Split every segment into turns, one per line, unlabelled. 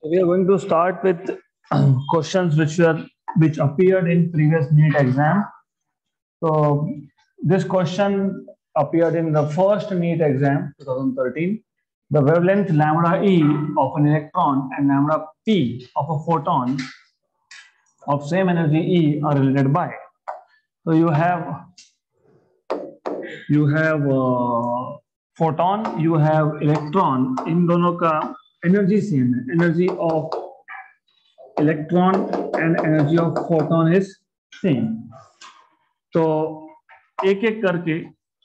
We are going to start with questions which appeared in previous NEET exam. So this question appeared in the first NEET exam 2013. The wavelength lambda e of an electron and lambda p of a photon of same energy E are related by. So you have photon, you have electron. इन दोनों का energy same है. Energy of electron and energy of photon is same. तो एक एक करके,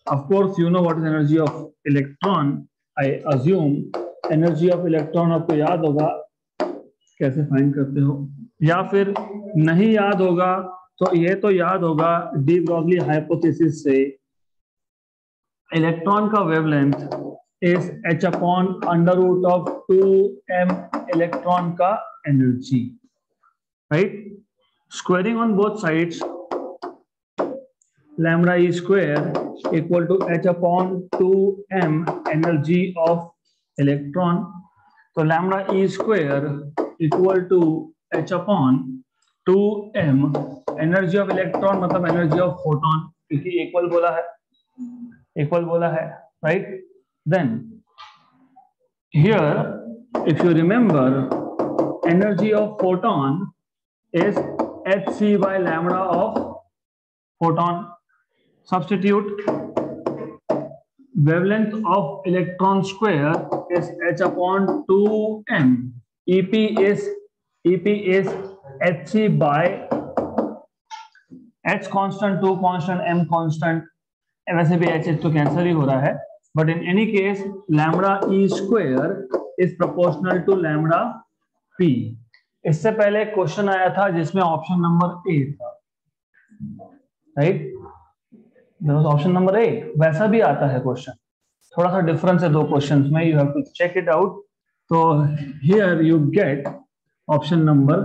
of course you know what is energy of electron. I assume energy of electron आपको याद होगा, कैसे फाइंड करते हो, या फिर नहीं याद होगा तो ये तो याद होगा डी ब्रॉगली हाइपोथेसिस से इलेक्ट्रॉन का wavelength is h upon under root of 2m electron का energy, right. Squaring on both sides, lambda E square equal to h upon 2m energy of electron. तो lambda E square equal to h upon 2m energy of electron मतलब energy of photon, क्योंकि equal बोला है, right. Then here if you remember energy of photon is hc by lambda of photon. Substitute wavelength of electron square is h upon 2m. EP is hc by h constant, 2 constant, m constant. वैसे भी h तो cancel ही हो रहा है, but in any case lambda E square is proportional to lambda p. इससे पहले question आया था जिसमें ऑप्शन नंबर ए था, राइट. ऑप्शन नंबर ए वैसा भी आता है क्वेश्चन, थोड़ा सा डिफरेंस है दो क्वेश्चंस में, you have to check it out. तो here you get option number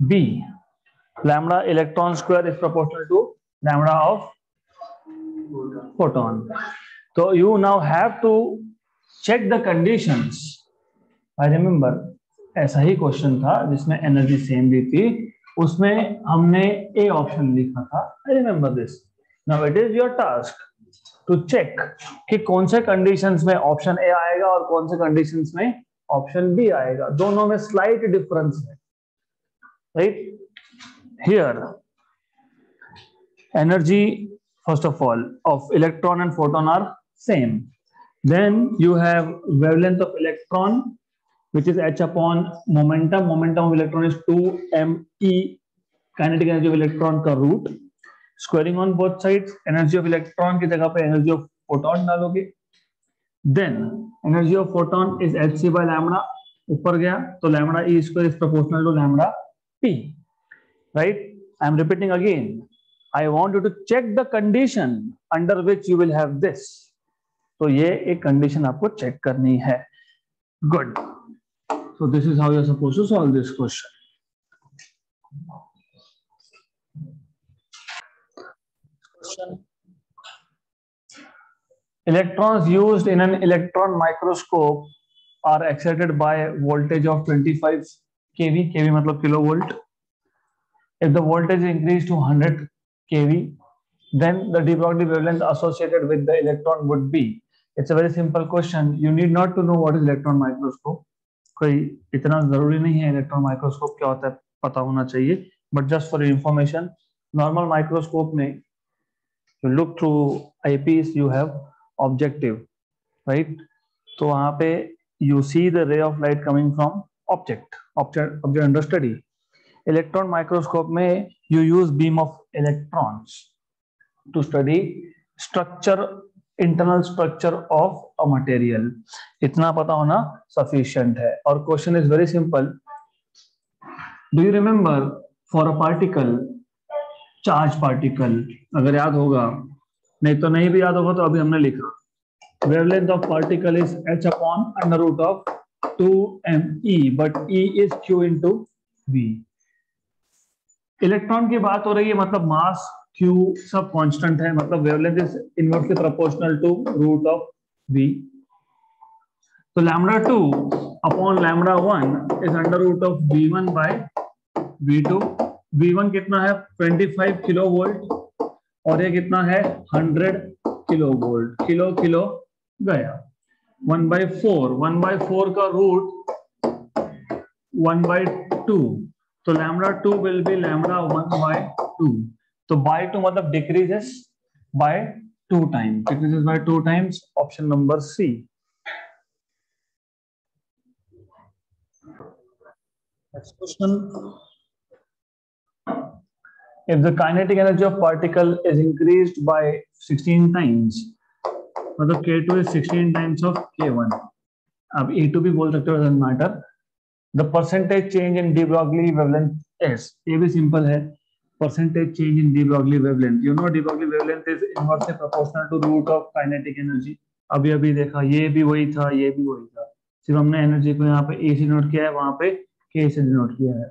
B, lambda electron square is proportional to lambda of photon. So you now have to check the conditions. I remember ऐसा ही question था जिसमें energy same भी थी, उसमें हमने A option लिखा था. I remember this. Now it is your task to check कि कौन से कंडीशंस में ऑप्शन ए आएगा और कौन से कंडीशंस में ऑप्शन बी आएगा. दोनों में स्लाइट डिफरेंस है, right. Here, energy, first of all, of electron and photon are same. Then you have wavelength of electron, which is h upon momentum. Momentum of electron is 2me, kinetic energy of electron का root. Squaring on both sides, energy of electron की जगह पे energy of photon डालोगे. Then energy of photon is hc by lambda. ऊपर गया तो lambda e square is proportional to lambda p. Right? I am repeating again. I want you to check the condition under which you will have this. तो ये एक condition आपको check करनी है. Good. So this is how you are supposed to solve this question. Electrons used in an electron microscope are excited by voltage of 25 kV. kV मतलब kilovolt. If the voltage is increased to 100 kV, then the de Broglie wavelength associated with the electron would be. It's a very simple question. You need not to know what is electron microscope. कोई इतना जरूरी नहीं है electron microscope क्या होता है पता होना चाहिए, but just for information, normal microscope में you look through eyepiece, you have objective, right? तो वहां पे you see the ray of light coming from object under study. Electron microscope में you use beam of electrons to study internal structure of a material. इतना पता होना sufficient है. और question is very simple. Do you remember for a particle, charge particle, अगर याद होगा, नहीं तो नहीं भी याद होगा तो अभी हमने लिखा, wavelength of particle is h upon under root of 2me, but E is q into v. Electron की बात हो रही है मतलब मास q सब कांस्टेंट है, मतलब wavelength is inversely proportional to root of v. तो lambda 2 upon lambda 1 is under root of V1 by V2। V1 कितना है 25 किलो वोल्ट और ये कितना है 100 किलो वोल्ट। किलो किलो गया 1/4 का रूट 1/2, तो लैम्डा 2 विल बी लैम्डा 1/2। तो बाय 2 मतलब decreases by 2 times, decreases by 2 times, option number C. Next question. If the kinetic energy of particle is increased by 16 times, मतलब K2 is 16 times of K1, अब E2 भी बोल सकते हो, doesn't matter. The percentage change in de Broglie wavelength is, ये भी simple है, percentage change in de Broglie wavelength. You know de Broglie wavelength is inversely proportional to root of kinetic energy. अभी देखा, ये भी वही था, ये भी वही था, सिर्फ हमने एनर्जी को यहाँ पे ए से डिनोट किया है, वहां पे के से डिनोट किया है।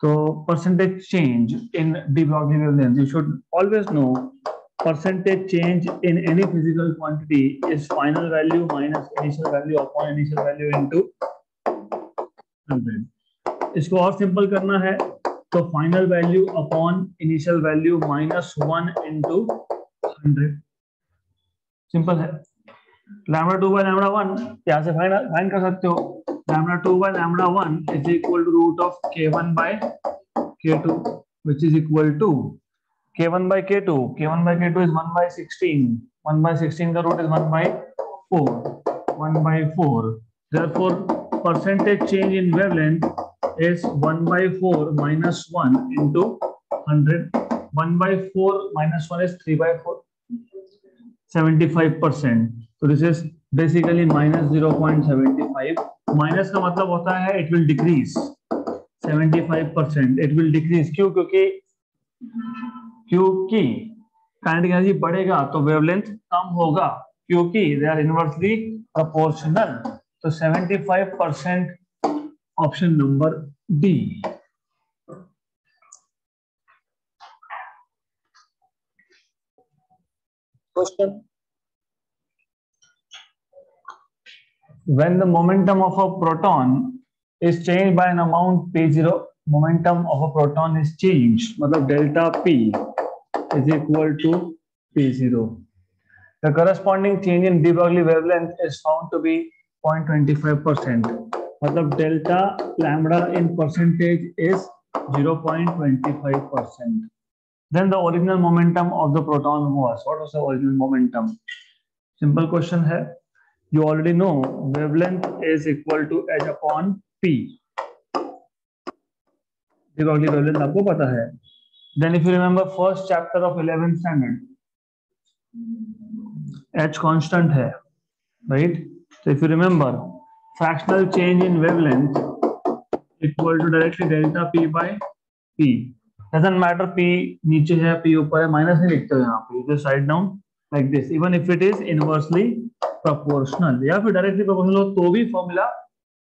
तो percentage change in de Broglie wavelength, you should always know percentage change in any physical quantity is final value minus initial value upon initial value into 100। इसको और सिंपल करना है तो final value upon initial value minus 1 into 100, simple है। Lambda 2 by lambda 1 यहाँ से find कर सकते हो। Lambda 2 by lambda 1 is equal to root of K1 by K2 which is equal to K1 by K2. K1 by K2 is 1/16. 1/16 का root is 1/4. 1/4. Therefore, percentage change in wavelength is 1/4 minus 1 into 100. 1/4 minus 1 is 3/4. 75%. So this is basically minus 0.75. Minus का मतलब होता है it will decrease 75%. It will decrease क्यों? क्योंकि kinetic energy बढ़ेगा तो wavelength कम होगा, क्योंकि दे आर इनवर्सली प्रोपोर्शनल। तो 75% option number D. Question, when the momentum of a proton is changed by an amount p0, momentum of a proton is changed, मतलब delta p is equal to p0. The corresponding change in de Broglie wavelength is found to be 0.25%, मतलब delta lambda in percentage is 0.25%. Then the original momentum of the proton was, what was the original momentum? Simple question है, you already know wavelength is equal to h upon p. de Broglie wavelength आपको पता है। Then if you remember first chapter of 11th standard, h constant है, right? So if you remember, fractional change in wavelength equal to directly delta p by p. Doesn't matter p नीचे है p ऊपर है, minus नहीं लिखते हो यहाँ पे, just write down like this, even if it is inversely proportional या फिर डायरेक्टली प्रोपोर्शनल हो तो भी फॉर्मूला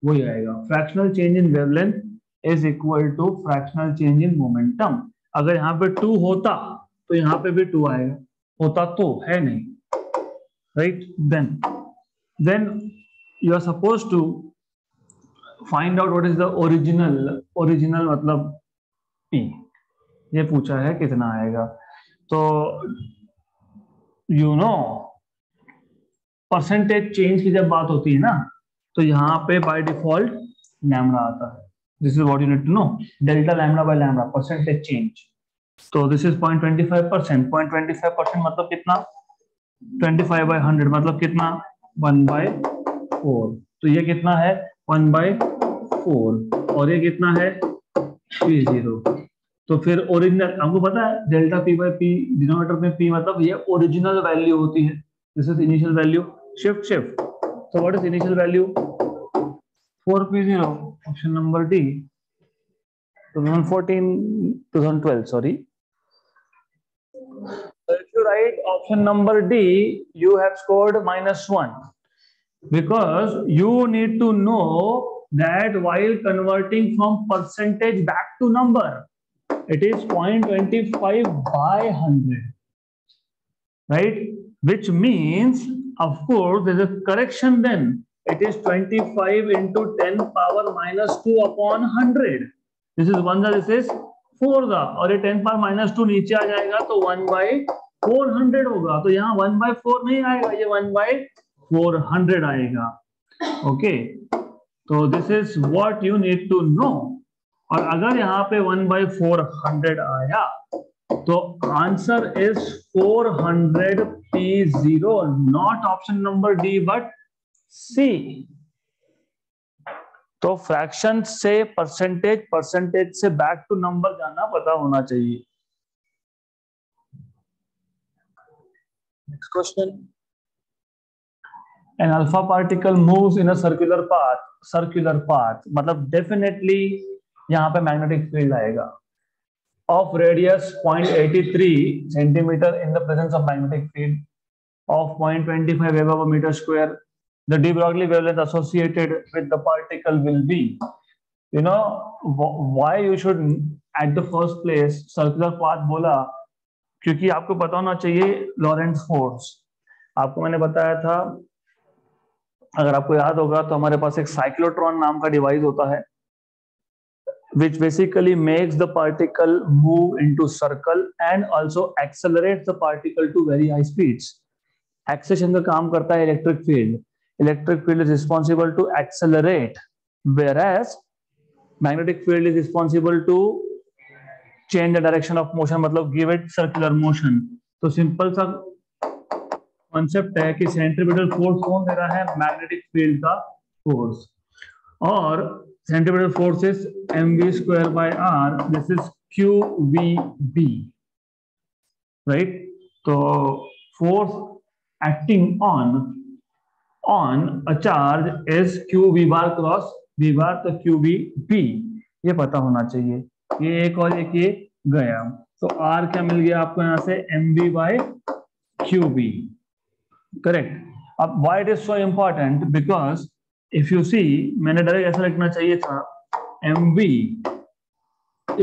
वही आएगा। Fractional change in wavelength is equal to fractional change in momentum. अगर यहाँ पे 2 होता तो यहाँ पे भी 2 आएगा, होता तो है नहीं, right? Then you are suppose to find out what is the original मतलब p, ये पूछा है कितना आएगा। तो यू नो परसेंटेज चेंज की जब बात होती है ना, तो यहाँ पे बाय डिफॉल्ट लैम्डा आता है। This is what you need to know, delta lambda by lambda percentage change. तो दिस इज 0.25%। 0.25% मतलब कितना, 25/100 मतलब कितना, 1/4। तो ये कितना है 1/4 और ये कितना है p0। तो फिर ओरिजिनल हमको पता है delta p by p, denominator में p मतलब ये ओरिजिनल वैल्यू होती है। This is initial value, shift. So what is initial value? 4p0, option number D. 2012, sorry. So if you write option number D, you have scored -1, because you need to know that while converting from percentage back to number, it is 0.25/100, right? Which means, of course, there's a correction then. It is 25 into 10 power minus 2 upon 100. This is 1 this is 4 दा, और ये 10 power minus 2 नीचे आ जाएगा तो 1 by 400 होगा. तो यहाँ 1 by 4 नहीं आएगा, ये 1 by 400 आएगा. ओके, तो this is what you need to know. और अगर यहाँ पे 1 by 400 आया तो answer is 400 P0, not option number D but C. तो फ्रैक्शन से परसेंटेज, परसेंटेज से बैक टू नंबर जाना पता होना चाहिए. Next question. An alpha particle moves in a circular path. Circular path मतलब definitely यहाँ पे magnetic field आएगा. Of radius 0.83 centimeter in the presence of magnetic field of 0.25 wave over meter square. The de Broglie wavelength associated with the particle will be. You know why you should at the first place circular path बोला, क्योंकि आपको पता होना चाहिए लॉरेंट्ज force. आपको मैंने बताया था, अगर आपको याद होगा तो हमारे पास एक साइक्लोट्रॉन नाम का डिवाइस होता है which basically makes the particle move into circle and also accelerates the particle to very high speeds. Acceleration का काम करता है electric field. Electric field is responsible to accelerate, whereas magnetic field is responsible to change the direction of motion, मतलब give it circular motion. तो simple सा concept है कि centripetal force कौन दे रहा है? मैग्नेटिक फील्ड का फोर्स. और centripetal force is mv² by r. This is qvb, right. तो force acting on a charge is qv bar cross v bar, तो qvb ये पता होना चाहिए. ये एक और एक ये गया, तो r क्या मिल गया आपको यहाँ से? mv by qb. करेक्ट. अब why it is so important? Because if you see, मैंने डायरेक्ट ऐसा लिखना चाहिए था mv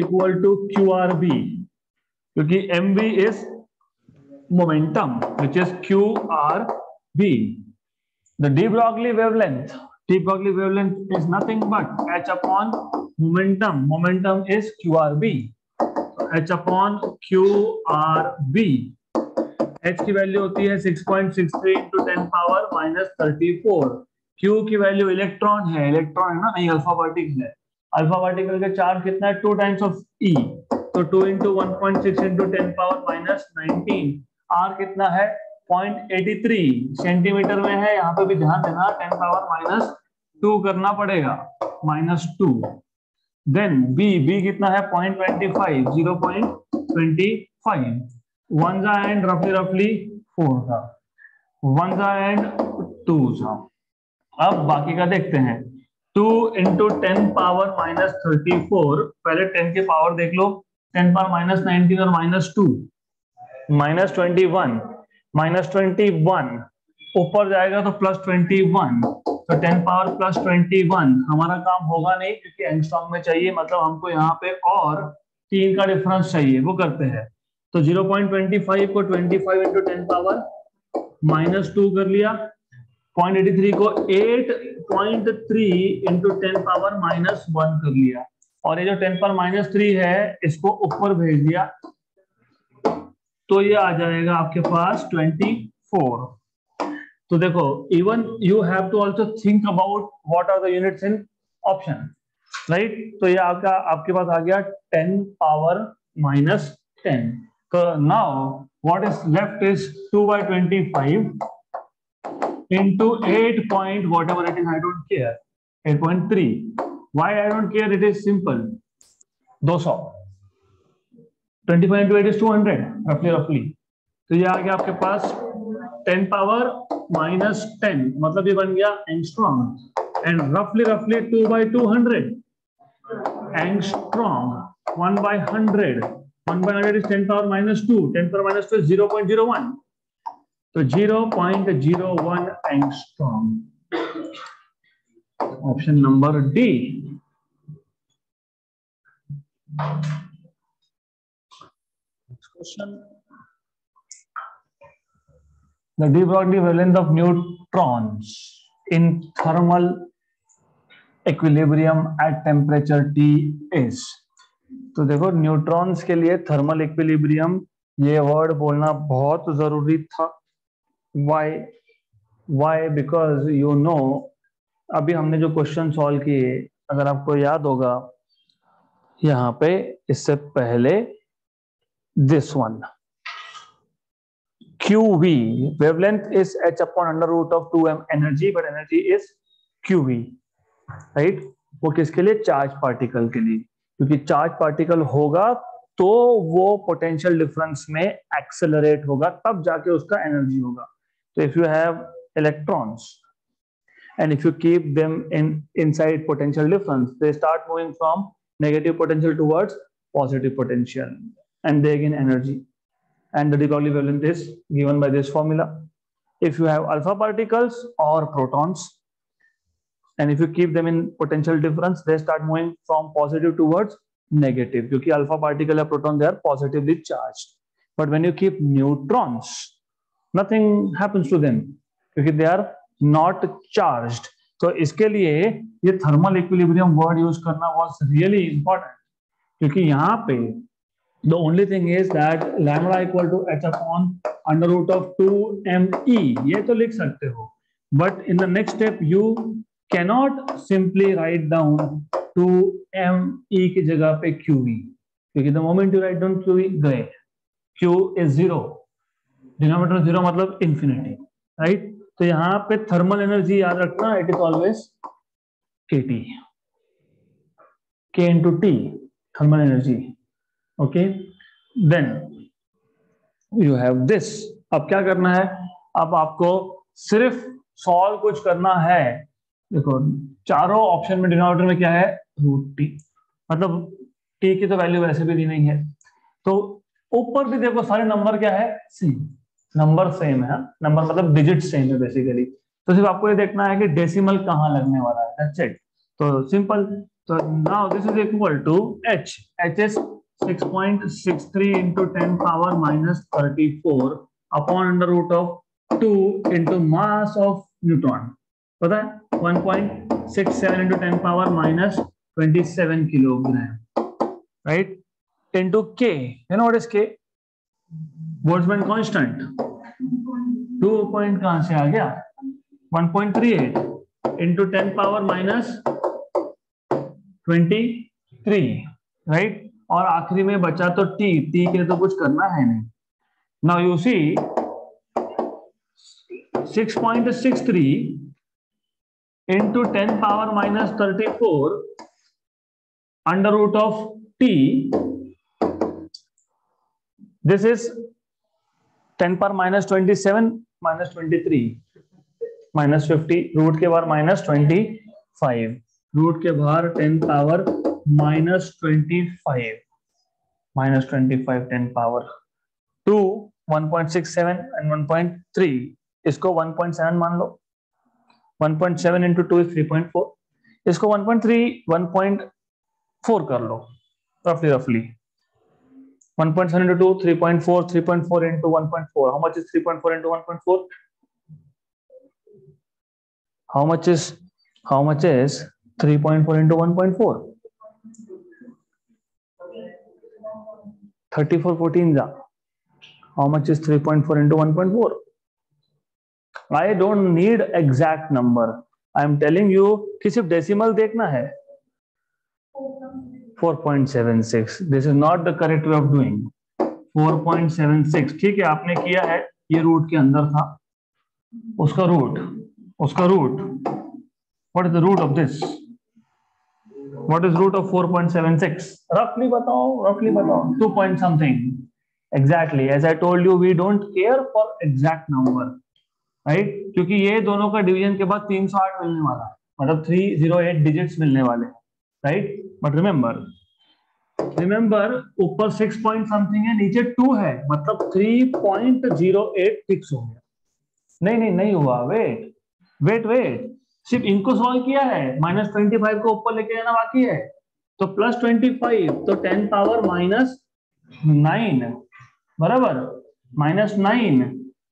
equal to qrb, क्योंकि mv is momentum which is qrb. The de Broglie wavelength is nothing but h upon momentum. Momentum is qrb, h upon qrb. h की value होती है 6.63 into 10 power minus 34. q की value electron है ना, नहीं alpha particle है. Alpha particle का charge कितना है? 2 times of e, तो 2 into 1.6 into 10 power minus 19. r कितना है? 0.83 सेंटीमीटर में है. यहाँ पे भी ध्यान देना, 10 power minus 2 करना पड़ेगा, -2. देन b कितना है? 0.25, 0.25. 1 सा एंड रफली 4 था, 1 सा एंड 2 था. अब बाकी का देखते हैं. 2 into 10 power minus 34. पहले 10 के पावर देख लो. 10 power minus 19 और -2, -21 ऊपर जाएगा तो +21. तो 10 पावर +21 हमारा काम होगा नहीं, क्योंकि एंगस्ट्रॉम में चाहिए, मतलब हमको यहाँ पे और 3 का डिफरेंस चाहिए, वो करते हैं. तो 0.25 को 25 into 10 पावर -2 कर लिया. 0.83 को 8.3 into 10 पावर -1 कर लिया. और ये जो 10 पावर -3 है इसको ऊपर भेज दिया, तो ये आ जाएगा आपके पास 24. तो देखो, even you have to also think about what are the units in option, right. तो ये आपके पास आ गया 10 power -10. So now what is left is 2 by 25 into 8 point whatever it is, I don't care, 8.3. Why I don't care? It is simple. 200. 25 into 8 is 200 roughly. तो ये आ गया आपके पास 10 पावर -10, मतलब ये बन गया एंगस्ट्रॉम. एंड रफली 2 by 200 angstrom. 1 by 100. 1 by 100 is 10 power -2. 10 power -2 is 0.01. तो 0.01 angstrom. Option number D. Question. The de Broglie wavelength of neutrons. in thermal equilibrium at temperature T is। तो देखो न्यूट्रॉन्स के लिए थर्मल इक्विलिब्रियम ये word बोलना बहुत जरूरी था। वाई बिकॉज यू नो, अभी हमने जो क्वेश्चन सॉल्व किए अगर आपको याद होगा यहाँ पे इससे पहले this one QV wavelength is h upon under root of 2m energy, but energy is QV, right? वो किसके लिए? चार्ज पार्टिकल के लिए, क्योंकि चार्ज पार्टिकल होगा तो वो पोटेंशियल डिफरेंस में एक्सेलरेट होगा, तब जाके उसका एनर्जी होगा। तो if you have electrons and if you keep them inside potential difference, they start moving from negative potential towards positive potential and they gain energy, and the de Broglie wavelength is given by this formula. If you have alpha particles or protons and if you keep them in potential difference, they start moving from positive towards negative, क्योंकि alpha particle या proton they are positively charged. But when you keep neutrons, nothing happens to them क्योंकि they are not charged. तो इसके लिए ये thermal equilibrium word use करना was really important, क्योंकि यहाँ पे the only thing is that lambda equal to h upon under root of 2me ये तो लिख सकते हो, but in the next step you cannot simply write down 2me की जगह पे qv, क्योंकि the moment you write down qv गए, q is 0, डिनोमिनेटर 0 मतलब इंफिनिटी, राइट? तो यहाँ पे थर्मल एनर्जी याद रखना, it is always kT, k into t thermal energy. Okay, then you have this. अब क्या करना है? अब आपको सिर्फ सॉल्व कुछ करना है। देखो चारों ऑप्शन में डिनोमिनेटर में क्या है? रूट टी, मतलब टी की तो वैल्यू वैसे भी दी नहीं है, तो ऊपर भी देखो सारे नंबर क्या है? सेम, नंबर सेम है, नंबर मतलब डिजिट सेम है बेसिकली। तो सिर्फ आपको ये देखना है कि डेसिमल कहाँ लगने वाला है, दैट्स इट। तो सिंपल, तो now this is equal to h is 6.63 into 10 power minus 34 upon under root of 2 into mass of neutron, पता है 1.67 into 10 power minus 27 kilogram, right? Into k, you know what is k? Boltzmann constant 2 point कहां से आ गया? 1.38 into 10 power minus 23, right? और आखिरी में बचा तो टी, टी के तो कुछ करना है नहीं। Now you see 6.63 into 10 power minus 34 under root of T, this is 10 power minus 27 minus 23 minus 50, root के बाहर minus 25, रूट के बाहर 10 power minus 25 minus 25 10 power 2 1.67 and 1.3, इसको 1.7 मान लो, 1.7 into 2 is 3.4, इसको 1.3 1.4 कर लो roughly 1.7 into 2 3.4, 3.4 into 1.4, how much is 3.4 into 1.4? How much is 3.4 into 1.4? 34 14 जा, how much is 3.4 into 1.4? I don't need exact number, I am telling you कि सिर्फ decimal देखना है। 4.76, this is not the correct way of doing। 4.76, ठीक है, आपने किया है, ये रूट के अंदर था, उसका root what is the root of this? What is root of 4.76? roughly बताओ 2 point something exactly। as I told you, we don't care for exact number, right? क्योंकि ये दोनों का डिवीजन के बाद 308 मिलने वाला है, मतलब 308 डिजिट्स मिलने वाले, राइट? बट रिमेंबर ऊपर 6 पॉइंट समथिंग है, नीचे 2 है, मतलब 3.08 फिक्स हो गया। नहीं हुआ, वेट, सिर्फ इनको सॉल्व किया है, -25 को ऊपर लेके जाना बाकी है, तो +25 तो 10 पावर -9 बराबर -9,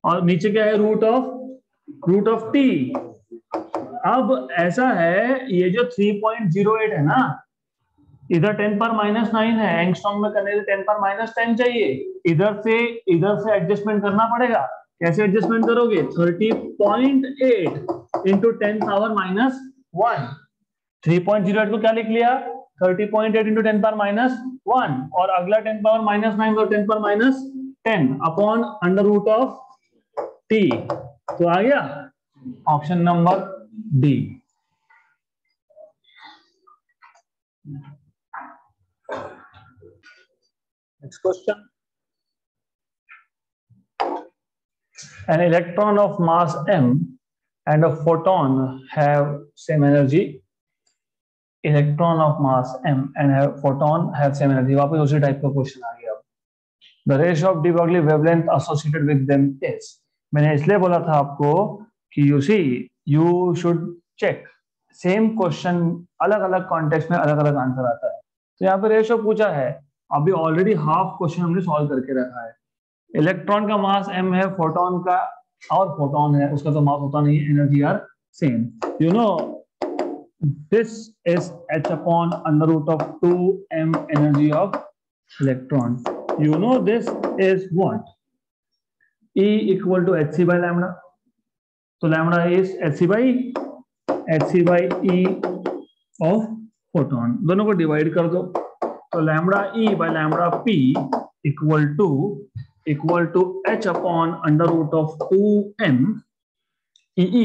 और नीचे क्या है? रूट ऑफ टी, अब ऐसा है, ये जो 3.08 है ना, इधर 10⁻⁹ है, एंगस्ट्रॉम में करने के लिए 10⁻10 चाहिए, इधर से एडजस्टमेंट करना पड़ेगा। कैसे एडजस्टमेंट करोगे? 30.8 इंटू 10⁻⁻1। 3.08 को क्या लिख लिया? 30.8 इंटू 10⁻⁻1, और अगला 10⁻⁹ तो 10⁻10 upon under root of t। तो आ गया option number D. Next question. An electron of mass m and a photon have same energy. Electron of mass m and a photon have same energy. वापस उसी type का question आ गया। The ratio of de Broglie wavelength associated with them is. मैंने इसलिए बोला था आपको कि you should check same question अलग अलग कॉन्टेक्स्ट में अलग अलग आंसर आता है। तो यहाँ पे रेशियो पूछा है, अभी ऑलरेडी हाफ क्वेश्चन हमने सॉल्व करके रखा है। इलेक्ट्रॉन का मास m है, फोटोन का और फोटोन है, उसका तो मास होता नहीं है, energy are same. You know this is h upon under root of 2m energy of electron. You know this is what? E equal to hc by lambda. तो lambda is hc by e of photon, दोनों को divide कर दो, तो lambda e by lambda p equal to h upon under root of 2m e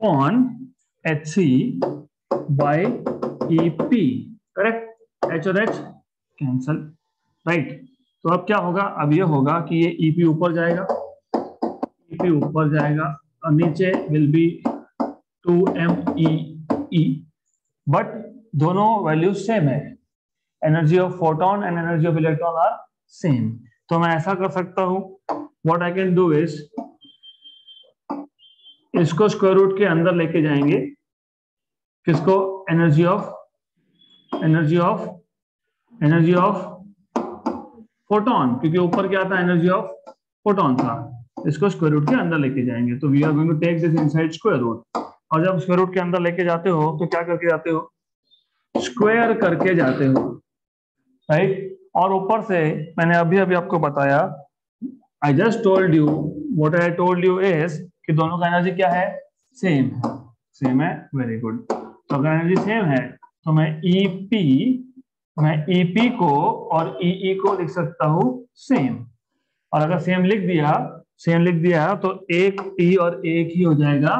upon hc by ep। Correct? h और h cancel, right. तो अब क्या होगा? अब ये होगा कि ये ep ऊपर जाएगा, ep ऊपर जाएगा और नीचे विल बी 2me, बट दोनों वैल्यूज सेम है। Energy of photon and energy of electron are same. तो मैं ऐसा कर सकता हूं, what I can do is, इसको स्क्वायर रूट के अंदर लेके जाएंगे, किसको? एनर्जी ऑफ फोटोन, क्योंकि ऊपर क्या था? एनर्जी ऑफ फोटोन था। इसको स्क्वायर रूट के अंदर लेके जाएंगे, तो we are going to take this inside square root. और जब स्क्वायर रूट के अंदर लेके जाते हो तो क्या करके जाते हो? स्क्वायर करके जाते हो, राइट। और ऊपर से मैंने अभी आपको बताया, I just told you, what I told you is कि दोनों का एनर्जी क्या है? सेम है। Very good. तो अगर एनर्जी सेम है तो मैं ईपी को और ई को लिख सकता हूं सेम, और अगर सेम लिख दिया तो एक टी और एक ही हो जाएगा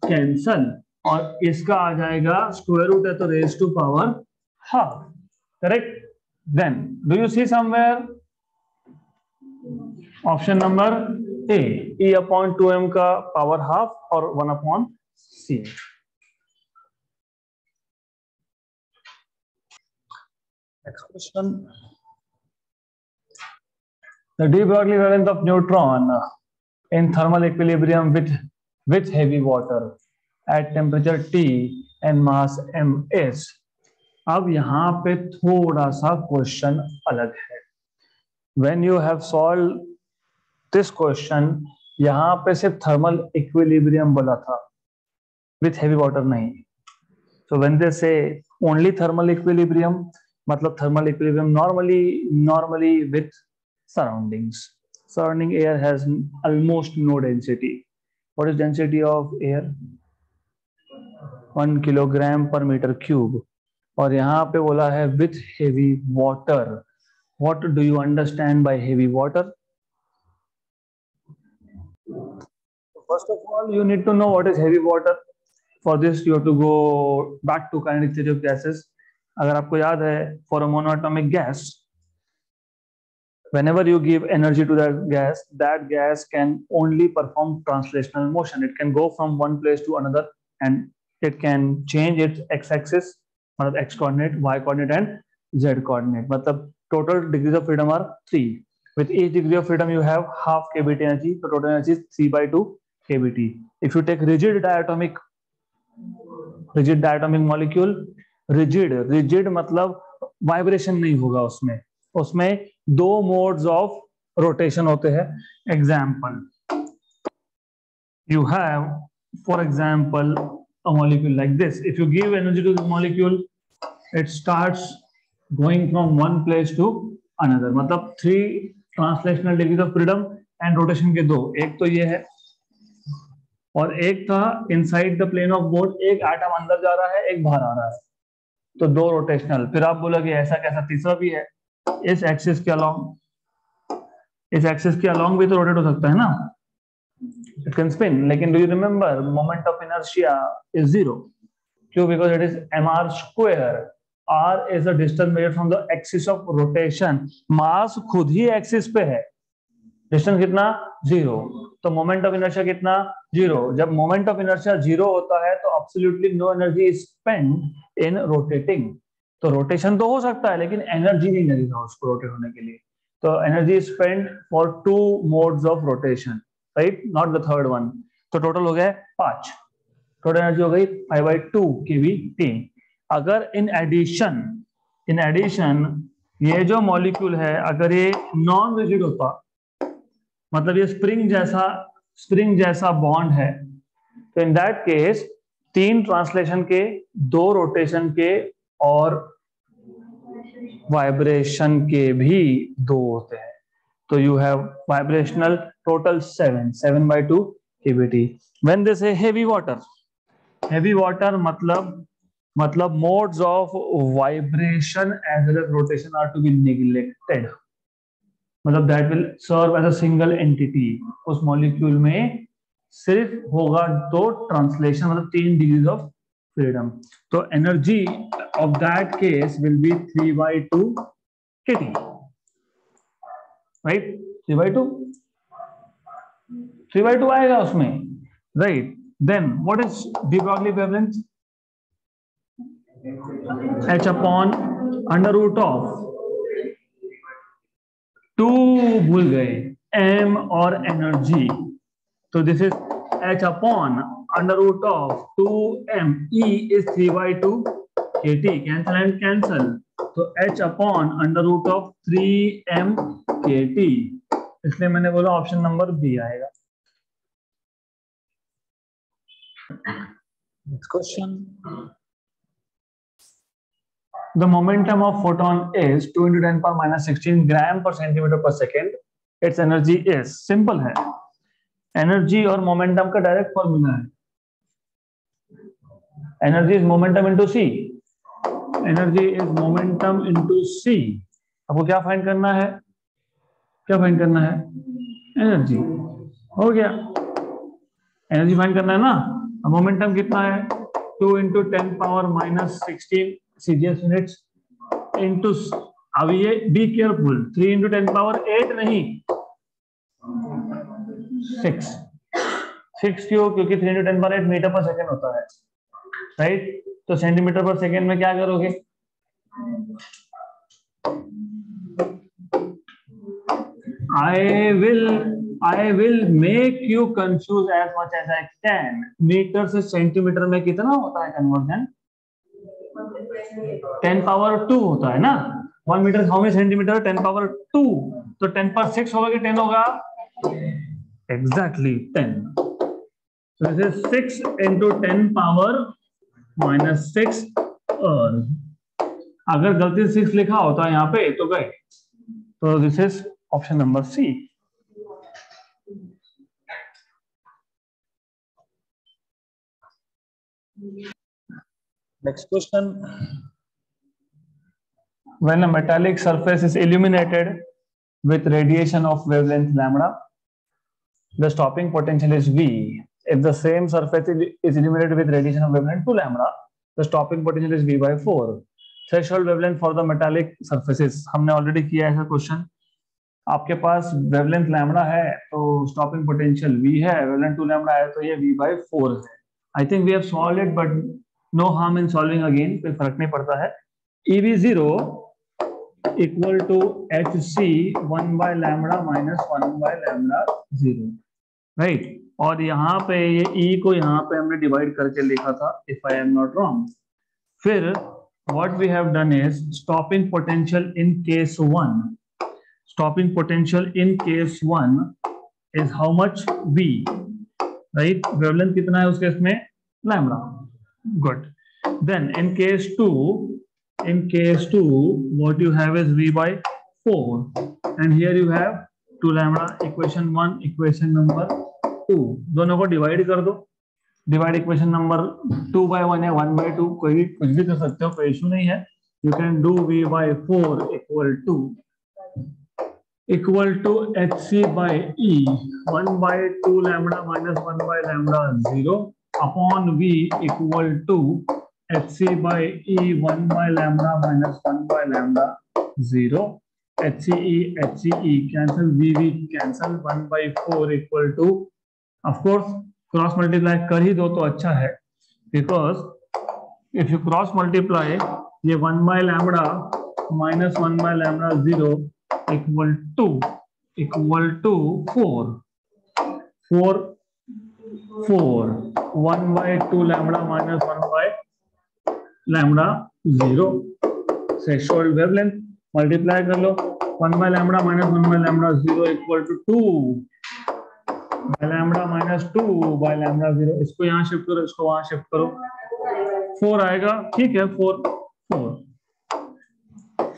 कैंसल, और इसका आ जाएगा स्क्वायर रूट है तो raise to power half. Correct? Then do you see somewhere option number A, E upon 2m का पावर हाफ और 1 upon C. Next question. The de Broglie wavelength of neutron in thermal equilibrium with heavy water at temperature T and mass m is. अब यहाँ पे थोड़ा सा question अलग है। When you have solved this question, यहाँ पे सिर्फ थर्मल इक्विलिब्रियम बोला था, with heavy water नहीं। So when they say only thermal equilibrium, मतलब thermal equilibrium normally with surroundings. Surrounding air has almost no density. What is density of air? 1 kilogram पर metre cube. और यहाँ पे बोला है with heavy water. What do you understand by heavy water? First of all, you need to know what is heavy water. For this, you have to go back to kinetic theory of gases. अगर आपको याद है, for a monoatomic gas, whenever you give energy to that gas can only perform translational motion. It can go from one place to another, and it can change its x-axis, मतलब x coordinate, y coordinate, and z coordinate. मतलब total degrees of freedom are 3. With each degree of freedom, you have half kBT energy. So total energy is 3/2 kBT. If you take rigid diatomic molecule, rigid मतलब vibration नहीं होगा उसमें 2 modes of rotation होते हैं। Example, you have for example, a molecule like this. If you give energy to this molecule, it starts going from one place to another. मतलब 3 translational degrees of freedom and rotation के 2, एक तो ये है और एक था inside the plane of board, एक एटम अंदर जा रहा है, एक बाहर आ रहा है, तो 2 रोटेशनल। फिर आप बोलोगे ऐसा कैसा, तीसरा भी है, इस एक्सिस के अलोंग, इस एक्सिस के अलोंग भी तो रोटेट हो सकता है ना, it can spin. लेकिन do you remember moment of inertia is 0? क्यों? Because it is mr square. r is the distance measured from the axis of rotation. मास खुद ही एक्सिस पे है, डिस्टेंस कितना 0, तो मोमेंट ऑफ इनर्शिया कितना 0। जब मोमेंट ऑफ इनर्शिया 0 होता है तो absolutely no energy is spent in rotating. तो रोटेशन तो हो सकता है लेकिन एनर्जी नहीं लगेगा उसको रोटेट होने के लिए। तो energy is spent for 2 modes of rotation, right, not the third one. तो टोटल हो गया 5, टोटल एनर्जी हो गई 5/2 kVT। अगर इन एडिशन ये जो मॉलिक्यूल है अगर ये नॉन रिजिड होता, मतलब ये स्प्रिंग जैसा बॉन्ड है, तो इन दैट केस 3 ट्रांसलेशन के, 2 रोटेशन के और वाइब्रेशन के भी 2 होते हैं। तो you have vibrational total 7/2 kVT। When they say heavy water मतलब modes of vibration as well as rotation are to be neglected, मतलब that will serve as a single entity. उस मॉलिक्यूल में सिर्फ होगा 2 ट्रांसलेशन, मतलब 3 डिग्रीज ऑफ फ्रीडम। तो energy of that case will be 3/2 kT, right, 3/2 आएगा उसमें, right. Then what is de Broglie wavelength? h upon under root of 2, भूल गए m और एनर्जी, तो this is h upon under root of 2m, E is 3/2 kT, cancel and cancel, तो h upon under root of 3m kT, इसलिए मैंने बोला option number B आएगा। Next question, the momentum of photon is 2 × 10⁻16 gram per centimeter per second. Its energy is, simple है, energy और momentum का direct formula है, energy is momentum into c, energy is momentum into c. आपको क्या find करना है, energy, हो गया, एनर्जी फाइंड करना है ना। मोमेंटम कितना है, 2 × 10⁻16 सीजीएस यूनिट्स इनटू, अब ये बी केयरफुल, 3 × 10⁸ नहीं, 6 क्यों? क्योंकि 3 × 10⁸ मीटर पर सेकेंड होता है, राइट। तो सेंटीमीटर पर सेकेंड में क्या करोगे, I will make you confuse as much as I can। Metre से सेंटीमीटर में कितना होता है कन्वर्जन, 10⁻2 होता है ना। 1 मीटर हाउ मेनी सेंटीमीटर, 10⁻2, तो 10⁻6 होगा कि 10 होगा, एग्जैक्टली 10। So this is 6 × 10⁻⁻6 अर्थ। अगर गलती से 6 लिखा होता है यहाँ पे तो गए, तो this is option number C. Next question. When a metallic surface is illuminated with radiation of wavelength lambda, the stopping potential is V. If the same surface is illuminated with radiation of wavelength 2 lambda, the stopping potential is V/4. Threshold wavelength for the metallic surfaces. हमने already किया ऐसा question. आपके पास wavelength lambda है तो stopping potential V है, wavelength 2 lambda है तो ये V/4 है। I think we have solved it but no harm in solving again, कोई फर्क नहीं पड़ता है। EV0 equal to HC 1/λ - 1/λ0, right. और यहाँ पे ये E को यहाँ पे हमने डिवाइड करके लिखा था, if I am not wrong. फिर what we have done is stopping potential in case 1, stopping potential in case 1 is how much V, राइट, वेवलेंथ कितना है उस केस में, lambda. Good. Then in case two what you have is v by 4 and here you have 2 lambda. Equation 1 equation number 2 दोनों को divide कर दो. Divide equation number 2 by 1 है, 1 by 2 कोई कुछ भी कर सकते हो, कोई इशू नहीं है. You can do v by 4 equal to hc by e 1 by 2 lambda minus 1 by lambda 0 upon v equal to hc by e 1 by lambda minus 1 by lambda 0. hce cancel, vv cancel, 1 by 4 equal to, of course cross multiply कर ही दो तो अच्छा है, because if you cross multiply ये 1 by lambda minus 1 by lambda 0 equal to 4 1 by 2 lambda minus 1 by lambda 0. Threshold wavelength multiply कर लो, 1 by lambda minus 1 by lambda 0 equal to 2 by lambda minus 2 by lambda 0. इसको यहाँ shift करो, इसको वहां shift करो, 4 आएगा. ठीक है,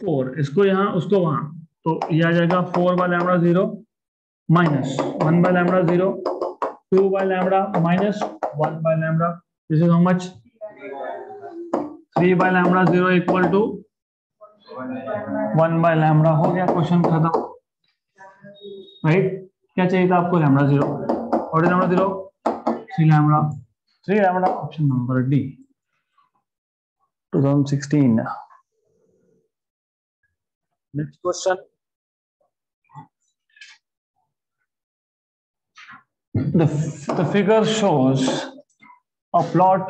4 इसको यहाँ उसको वहां, तो ये आ जाएगा 4 by lambda 0 minus 1 by lambda 0 2 by lambda minus 1 by lambda. This is how much, 3 by lambda 0 equal to 1 by lambda. हो गया, क्वेश्चन खत्म. राइट, क्या चाहिए था आपको, लैम्डा 0. और lambda 0 3 lambda. Option number D. 2016. Next question. The figure shows a plot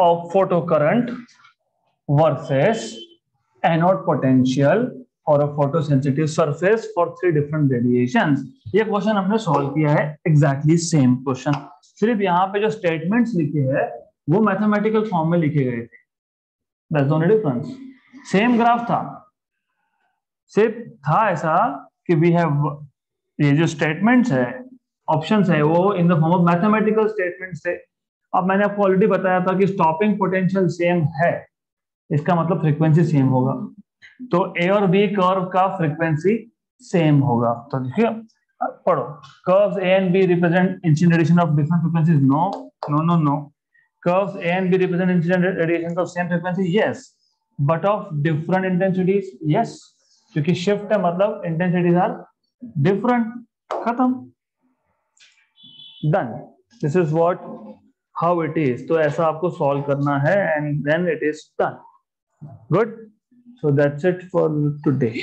of photocurrent versus anode potential और a photosensitive surface for 3 different radiations. ये क्वेश्चन हमने सॉल्व किया है, एग्जैक्टली सेम क्वेश्चन. सिर्फ यहाँ पे जो स्टेटमेंट्स लिखे हैं वो मैथमेटिकल फॉर्म में लिखे गए थे. That's the only difference. Same graph था, सिर्फ था ऐसा कि वी हैव, ये जो स्टेटमेंट्स है, ऑप्शंस है, वो in the form of mathematical statements थे. अब मैंने आपको ऑलरेडी बताया था कि स्टॉपिंग पोटेंशियल सेम है, इसका मतलब फ्रीक्वेंसी सेम होगा. तो ए और बी कर्व का फ्रीक्वेंसी सेम होगा. तो देखिए, पढ़ो, curves A and B represent incident radiation of different frequencies. No. Curves A and B represent incident radiation of same frequency, yes, but of different intensities, yes, क्योंकि shift है मतलब intensities are different. खत्म, done. This is what how it is. तो ऐसा आपको solve करना है and then it is done. Good. So that's it for today.